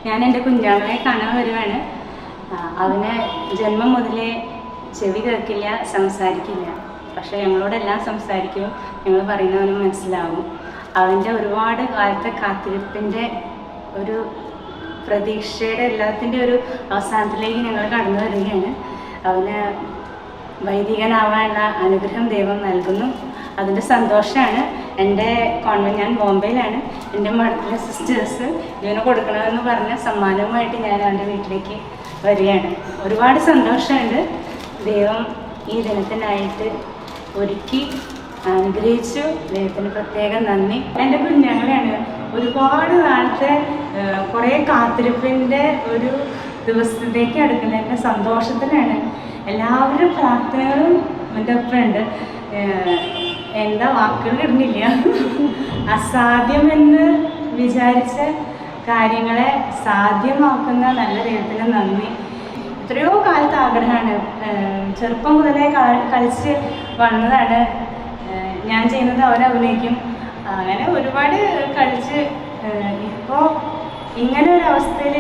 ഞാൻ എൻ്റെ കുഞ്ഞാങ്ങളെ കാണാൻ വരുവാണ്. അവന് ജന്മം മുതലേ ചെവി കേൾക്കില്ല, സംസാരിക്കില്ല. പക്ഷെ ഞങ്ങളോടെല്ലാം സംസാരിക്കും. ഞങ്ങൾ പറയുന്നവന് മനസ്സിലാവും. അവൻ്റെ ഒരുപാട് കാലത്തെ കാത്തിരിപ്പിൻ്റെ ഒരു പ്രതീക്ഷയുടെ എല്ലാത്തിൻ്റെ ഒരു അവസാനത്തിലേക്ക് ഞങ്ങൾ കടന്നു വരികയാണ്. അവന് വൈദികനാവാനുള്ള അനുഗ്രഹം ദൈവം നൽകുന്നു. അതിൻ്റെ സന്തോഷമാണ്. എൻ്റെ ഞാൻ ബോംബെയിലാണ്. എൻ്റെ മഠത്തിലെ സിസ്റ്റേഴ്സ് ഇവന് കൊടുക്കണമെന്ന് പറഞ്ഞ സമ്മാനവുമായിട്ട് ഞാൻ അവൻ്റെ വീട്ടിലേക്ക് വരികയാണ്. ഒരുപാട് സന്തോഷമുണ്ട്. ദൈവം ഈ ദിനത്തിനായിട്ട് ഒരുക്കി അനുഗ്രഹിച്ചു. ദൈവത്തിന് പ്രത്യേകം നന്ദി. എൻ്റെ കുഞ്ഞുങ്ങളെയാണ് ഒരുപാട് കാലത്തെ കുറേ കാത്തിരിപ്പിൻ്റെ ഒരു ദിവസത്തേക്ക് അടുക്കുന്നതിൻ്റെ സന്തോഷത്തിലാണ്. എല്ലാവരും പ്രാർത്ഥനകളും എൻ്റെ ഒപ്പമുണ്ട്. എന്താ വാക്കുകൾ ഇടുന്നില്ല. അസാധ്യമെന്ന് വിചാരിച്ച കാര്യങ്ങളെ സാധ്യമാക്കുന്ന നല്ല ദൈവത്തിന് നന്ദി. എത്രയോ കാലത്ത് ആഗ്രഹമാണ്. ചെറുപ്പം മുതലേ കളിച്ച് വന്നതാണ്. ഞാൻ ചെയ്യുന്നത് അവരെ അഭിനയിക്കും. അങ്ങനെ ഒരുപാട് കളിച്ച് ഇപ്പോൾ ഇങ്ങനെ ഒരു അവസ്ഥയിൽ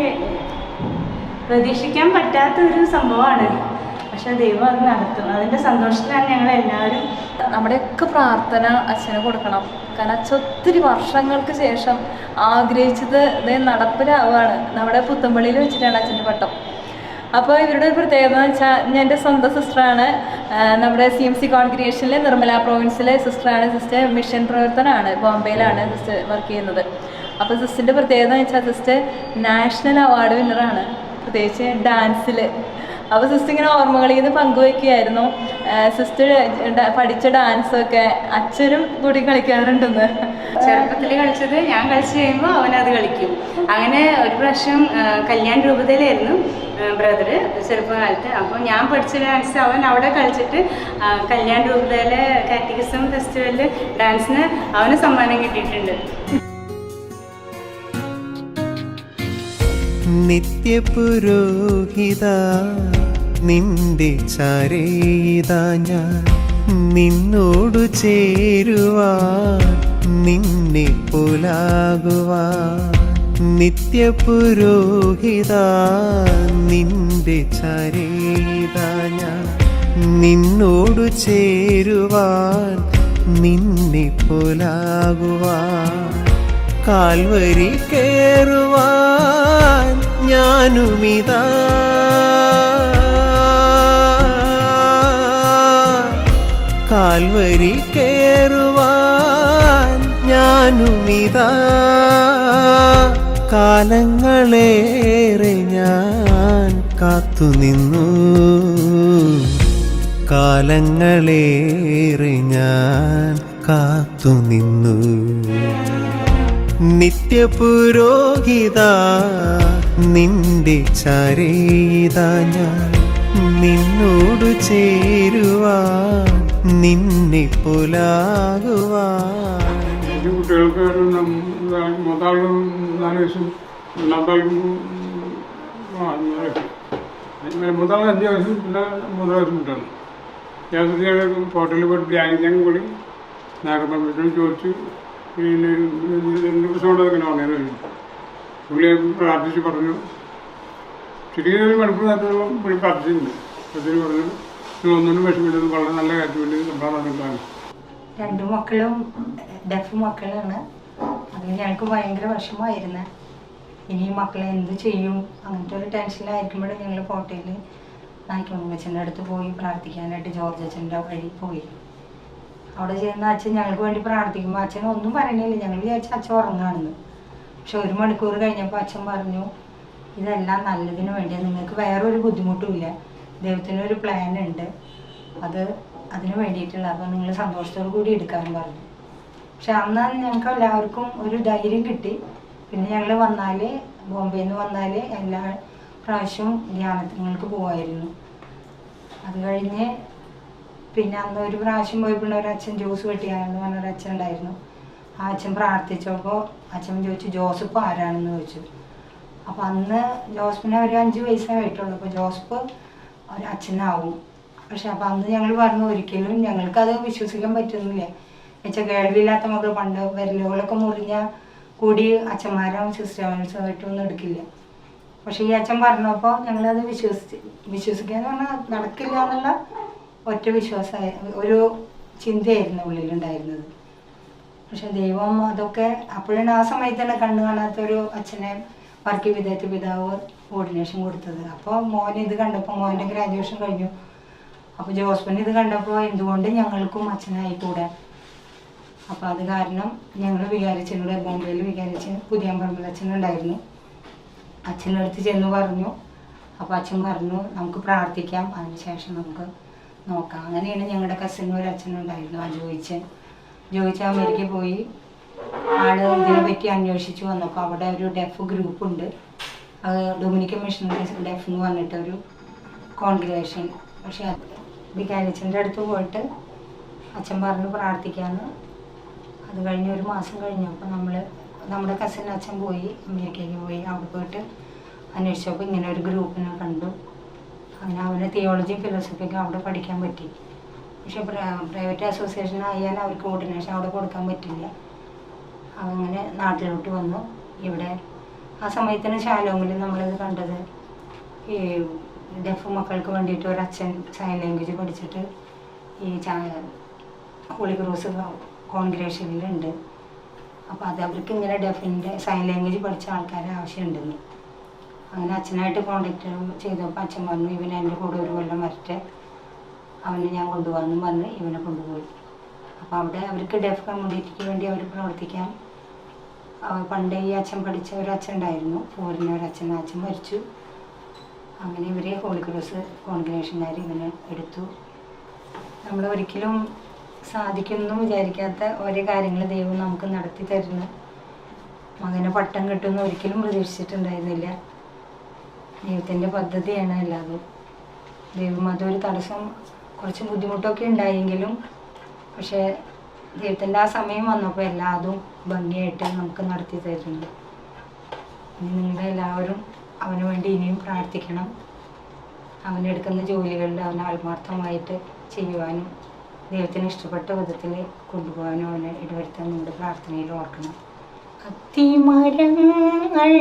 പ്രതീക്ഷിക്കാൻ പറ്റാത്തൊരു സംഭവമാണ്. പക്ഷെ ദൈവം അത് നടത്തും. അതിൻ്റെ സന്തോഷത്തിലാണ് ഞങ്ങളെല്ലാവരും. നമ്മുടെയൊക്കെ പ്രാർത്ഥന അച്ഛന് കൊടുക്കണം. കാരണം അച്ഛൻ ഒത്തിരി വർഷങ്ങൾക്ക് ശേഷം ആഗ്രഹിച്ചത് നടപ്പിലാവുകയാണ്. നമ്മുടെ പുത്തമ്പള്ളിയിൽ വെച്ചിട്ടാണ് അച്ഛൻ്റെ പട്ടം. അപ്പോൾ ഇവരുടെ ഒരു പ്രത്യേകത എന്ന് വെച്ചാൽ, ഞാൻ എൻ്റെ സ്വന്തം സിസ്റ്ററാണ്. നമ്മുടെ CMC കോൺഗ്രിഗേഷനിലെ നിർമ്മല പ്രോവിൻസിലെ സിസ്റ്ററാണ്. സിസ്റ്റർ മിഷൻ പ്രവർത്തനമാണ്. ബോംബെയിലാണ് സിസ്റ്റർ വർക്ക് ചെയ്യുന്നത്. അപ്പോൾ സിസ്റ്ററിൻ്റെ പ്രത്യേകത എന്ന് വെച്ചാൽ, സിസ്റ്റർ നാഷണൽ അവാർഡ് വിന്നറാണ്, പ്രത്യേകിച്ച് ഡാൻസിൽ. അപ്പോൾ സിസ്റ്റർ ഇങ്ങനെ ഓർമ്മകളിൽ നിന്ന് പങ്കുവയ്ക്കുകയായിരുന്നു. സിസ്റ്റർ പഠിച്ച ഡാൻസൊക്കെ അച്ഛനും കൂടി കളിക്കാറുണ്ടെന്ന്. ചെറുപ്പത്തിൽ കളിച്ചത് ഞാൻ കളിച്ച് കഴിയുമ്പോൾ അവനത് കളിക്കും. അങ്ങനെ ഒരു പ്രാവശ്യം കല്യാൺ രൂപതയിലായിരുന്നു ബ്രദറ് ചെറുപ്പകാലത്ത്. അപ്പോൾ ഞാൻ പഠിച്ച ഡാൻസ് അവൻ അവിടെ കളിച്ചിട്ട് കല്യാൺ രൂപതയിലെ കാറ്റഗിസം ഫെസ്റ്റിവലിൽ ഡാൻസിന് അവന് സമ്മാനം കിട്ടിയിട്ടുണ്ട്. നിത്യപുരോഹിത നിന്റെ ചാരേതാ ഞാൻ, നിന്നോടു ചേരുവാൻ നിന്നെ പുലാകുവാൻ. നിത്യപുരോഹിത നിന്റെ ചാരേതാ ഞാൻ, നിന്നോടു ചേരുവാൻ നിന്നെ പുലാകുവാൻ. Calvary കേറുവാൻ ഞാനുമിതാ, Calvary കേറുവാൻ ഞാനുമിതാ. കാലങ്ങളേറെ ഞാൻ കാത്തുനിന്നു, കാലങ്ങളേറെ ഞാൻ കാത്തുനിന്നു. നിത്യപുരോഹിത നിന്റെ ചാരേതാ ഞാൻ, നിന്നോടു ചേരുവാൻ നിന്നെ പുലാകുവാൻ. കുട്ടികൾക്ക് മൂത്താളും 4 വയസ്സും രണ്ടാമത്താളും 5 വയസ്സും പിന്നെ 3 വയസ്സും കുട്ടിയാണ്. ഞാൻ ഹോട്ടലിൽ പോയിട്ട് ധ്യാനിക്കാൻ കൂടി നാഗപ്പള്ളിയോട് ചോദിച്ചു. പിന്നെ 2 ദിവസം കൊണ്ട് അങ്ങനെ വന്നേരം കഴിഞ്ഞു. പുള്ളി പ്രാർത്ഥിച്ച് പറഞ്ഞു. ശരിക്കും 1 മണിക്കൂർ നേരത്തോളം പുള്ളി പ്രാർത്ഥിച്ചിട്ടുണ്ട്. അതിന് പറഞ്ഞു ഒന്നിനും വിഷമില്ലത്, വളരെ നല്ല കാര്യം വേണ്ടി സംഭാവന നടന്നിട്ടാണ്. 2 മക്കളും ഡെഫ് മക്കളാണ്. അത് ഞങ്ങൾക്ക് ഭയങ്കര വിഷമമായിരുന്നു. ഇനി മക്കളെ എന്ത് ചെയ്യും അങ്ങനത്തെ ഒരു ടെൻഷനിലായിരിക്കുമ്പോഴും ഞങ്ങൾ കോട്ടയിൽ നായിക്കമ്മച്ചൻ്റെ അടുത്ത് പോയി പ്രാർത്ഥിക്കാനായിട്ട് ജോർജ് അച്ഛൻ്റെ വഴി പോയി. അവിടെ ചെയ്യുന്ന അച്ഛൻ ഞങ്ങൾക്ക് വേണ്ടി പ്രാർത്ഥിക്കുമ്പോൾ അച്ഛൻ ഒന്നും പറയണില്ല. ഞങ്ങൾ വിചാരിച്ച അച്ഛൻ ഉറങ്ങാണെന്ന്. പക്ഷെ 1 മണിക്കൂർ കഴിഞ്ഞപ്പോൾ അച്ഛൻ പറഞ്ഞു, ഇതെല്ലാം നല്ലതിന് വേണ്ടിയാണ്, നിങ്ങൾക്ക് വേറൊരു ബുദ്ധിമുട്ടുമില്ല, ദൈവത്തിനൊരു പ്ലാൻ ഉണ്ട്, അതിന് വേണ്ടിയിട്ടുള്ള, അപ്പോൾ നിങ്ങൾ സന്തോഷത്തോടു കൂടി എടുക്കാൻ പറഞ്ഞു. പക്ഷെ അന്ന് ഞങ്ങൾക്ക് എല്ലാവർക്കും ഒരു ധൈര്യം കിട്ടി. പിന്നെ ഞങ്ങൾ വന്നാൽ ബോംബെയിൽ നിന്ന് വന്നാൽ എല്ലാ പ്രാവശ്യവും ധ്യാനത്തിങ്ങൾക്ക് പോകുമായിരുന്നു. അത് കഴിഞ്ഞ് പിന്നെ അന്ന് ഒരു പ്രാവശ്യം പോയപ്പോൾ ഒരച്ഛൻ ജ്യൂസ് വെട്ടിയാണെന്ന് പറഞ്ഞൊരു അച്ഛൻ ഉണ്ടായിരുന്നു. ആ അച്ഛൻ പ്രാർത്ഥിച്ചപ്പോൾ അച്ഛൻ ചോദിച്ചു ജോസഫ് ആരാണെന്ന് ചോദിച്ചു. അപ്പോൾ അന്ന് ജോസഫിനെ ഒരു 5 വയസ്സായിട്ടുള്ളൂ. അപ്പോൾ ജോസഫ് ഒരു അച്ഛനാവും. പക്ഷെ അപ്പം അന്ന് ഞങ്ങൾ പറഞ്ഞു ഒരിക്കലും ഞങ്ങൾക്കത് വിശ്വസിക്കാൻ പറ്റുന്നില്ല. എന്നുവെച്ചാൽ കേൾവിയില്ലാത്ത മക്കൾ പണ്ട് വിരലുകളൊക്കെ മുറിഞ്ഞാൽ കൂടി അച്ഛന്മാരും സിസ്റ്റേഴ്സുമായിട്ടൊന്നും എടുക്കില്ല. പക്ഷേ ഈ അച്ഛൻ പറഞ്ഞപ്പോൾ ഞങ്ങളത് വിശ്വസിക്കാന്ന് പറഞ്ഞാൽ നടക്കില്ല എന്നുള്ള ഒറ്റ വിശ്വാസമായ ഒരു ചിന്തയായിരുന്നു ഉള്ളിലുണ്ടായിരുന്നത്. പക്ഷെ ദൈവം അതൊക്കെ അപ്പോഴാണ് ആ സമയത്താണ് കണ്ണു കാണാത്തൊരു അച്ഛനെ വർക്കി വിദ്യാർത്ഥി പിതാവ് ഓർഡിനേഷൻ കൊടുത്തത്. അപ്പോൾ മോൻ ഇത് കണ്ടപ്പോൾ, മോൻ്റെ ഗ്രാജുവേഷൻ കഴിഞ്ഞു, അപ്പോൾ ജോസ്ബൻ ഇത് കണ്ടപ്പോൾ എന്തുകൊണ്ട് ഞങ്ങൾക്കും അച്ഛനായിക്കൂടെ. അപ്പോൾ അത് കാരണം ഞങ്ങൾ വികാരിച്ചനോട് ബോംബെയിൽ വികാരിച്ചൻ പുതിയമ്പറമ്പിൽ അച്ഛനുണ്ടായിരുന്നു. അച്ഛൻ്റെ അടുത്ത് ചെന്ന് പറഞ്ഞു. അപ്പോൾ അച്ഛൻ പറഞ്ഞു നമുക്ക് പ്രാർത്ഥിക്കാം, അതിനുശേഷം നമുക്ക് നോക്കാം. അങ്ങനെയാണ് ഞങ്ങളുടെ കസിന് ഒരു അച്ഛനുണ്ടായിരുന്നു, ആ ജോയിച്ച അമേരിക്കയിൽ പോയി ആള് ഇതിനെ പറ്റി അന്വേഷിച്ച് വന്നപ്പോൾ അവിടെ ഒരു ഡെഫ് ഗ്രൂപ്പുണ്ട്, അത് ഡൊമിനിക്കൻ മിഷണറീസ് ഡെഫ് എന്ന് പറഞ്ഞിട്ടൊരു കോൺഗ്രിഗേഷൻ. പക്ഷെ വികാരിച്ചൻ്റെ അടുത്ത് പോയിട്ട് അച്ഛൻ പറഞ്ഞു പ്രാർത്ഥിക്കാമെന്ന്. അത് കഴിഞ്ഞ് ഒരു മാസം കഴിഞ്ഞപ്പോൾ നമ്മുടെ കസിൻ അച്ഛൻ പോയി അമേരിക്കയ്ക്ക് പോയി. അവിടെ പോയിട്ട് അന്വേഷിച്ചപ്പോൾ ഇങ്ങനെ ഒരു ഗ്രൂപ്പിനെ കണ്ടു. അങ്ങനെ അവന് തിയോളജി ഫിലോസഫിക്ക് അവിടെ പഠിക്കാൻ പറ്റി. പക്ഷെ പ്രൈവറ്റ് അസോസിയേഷൻ ആയാൽ അവർക്ക് ഓർഡിനേഷൻ അവിടെ കൊടുക്കാൻ പറ്റില്ല. അങ്ങനെ നാട്ടിലോട്ട് വന്നു. ഇവിടെ ആ സമയത്തിന് ശാലോമിൽ നമ്മളിത് കണ്ടത് ഈ ഡെഫ് മക്കൾക്ക് വേണ്ടിയിട്ട് ഒരു അച്ഛൻ സൈൻ ലാംഗ്വേജ് പഠിച്ചിട്ട് ഈ ഹോളി ക്രോസ് കോൺഗ്രിഗേഷനിലുണ്ട്. അപ്പോൾ അത് അവർക്ക് ഇങ്ങനെ ഡെഫിൻ്റെ സൈൻ ലാംഗ്വേജ് പഠിച്ച ആൾക്കാരെ ആവശ്യമുണ്ടെന്ന്. അങ്ങനെ അച്ഛനായിട്ട് കോണ്ടാക്ട് ചെയ്തപ്പോൾ അച്ഛൻ പറഞ്ഞു ഇവനെ എൻ്റെ കൂടെ ഒരു കൊല്ലം വരട്ടെ, അവനെ ഞാൻ കൊണ്ടുപോകാമെന്നും പറഞ്ഞ് ഇവനെ കൊണ്ടുപോയി. അപ്പോൾ അവിടെ അവർക്ക് ഡെഫ് കമ്മ്യൂണിറ്റിക്ക് വേണ്ടി അവർ പ്രവർത്തിക്കാൻ പണ്ട് ഈ അച്ഛൻ പഠിച്ച ഒരു അച്ഛൻ ഉണ്ടായിരുന്നു, ഫോറിന് ഒരു അച്ഛൻ. അച്ഛൻ മരിച്ചു. അങ്ങനെ ഇവരെ ഹോളി ക്രോസ് കോൺഗ്രിഗേഷൻകാർ ഇവനെ എടുത്തു. നമ്മൾ ഒരിക്കലും സാധിക്കുമെന്നും വിചാരിക്കാത്ത ഓരോ കാര്യങ്ങൾ ദൈവം നമുക്ക് നടത്തി തരുന്നു. മകനെ പട്ടം കിട്ടുമെന്ന് ഒരിക്കലും പ്രതീക്ഷിച്ചിട്ടുണ്ടായിരുന്നില്ല. ദൈവത്തിൻ്റെ പദ്ധതിയാണ് എല്ലാതും. ദൈവം അതൊരു തടസ്സം, കുറച്ച് ബുദ്ധിമുട്ടൊക്കെ ഉണ്ടായെങ്കിലും പക്ഷേ ദൈവത്തിൻ്റെ ആ സമയം വന്നപ്പോൾ എല്ലാതും ഭംഗിയായിട്ട് നമുക്ക് നടത്തി തരുന്നു. ഇനി നിങ്ങളെല്ലാവരും അവന് വേണ്ടി ഇനിയും പ്രാർത്ഥിക്കണം. അവനെടുക്കുന്ന ജോലികളിൽ അവൻ ആത്മാർത്ഥമായിട്ട് ചെയ്യുവാനും ദൈവത്തിന് ഇഷ്ടപ്പെട്ട വിധത്തിൽ കൊണ്ടുപോകാനും അവനെ ഇടവരുത്താൻ നമ്മുടെ പ്രാർത്ഥനയിൽ ഓർക്കണം. അത്തിമരങ്ങൾ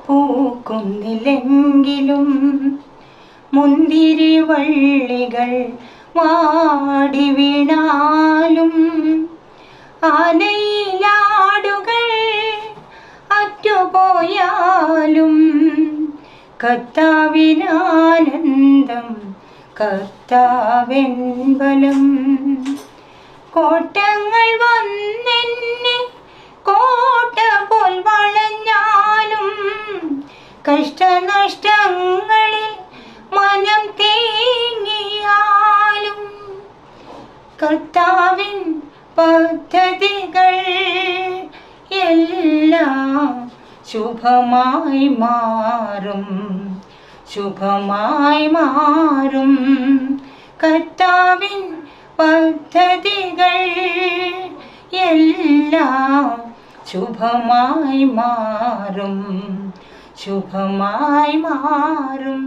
പൂക്കുന്നില്ലെങ്കിലും മുന്തിരി വള്ളികൾ വാടി വീണാലും ആലയിലാടുകൾ അറ്റുപോയാലും കർത്താവിനാനന്ദം കർത്താവെൻബലം. കോട്ടങ്ങൾ വന്നെന്നെ കോട്ട പോൽ വളഞ്ഞാലും കഷ്ടനഷ്ടങ്ങളിൽ മനം തേങ്ങിയാലും കർത്താവിൻ പദ്ധതികൾ എല്ലാം ശുഭമായി മാറും, ശുഭമായി മാറും. കർത്താവിൻ പദ്ധതികൾ എല്ലാം ശുഭമായി മാറും, ശുഭമായി മാറും.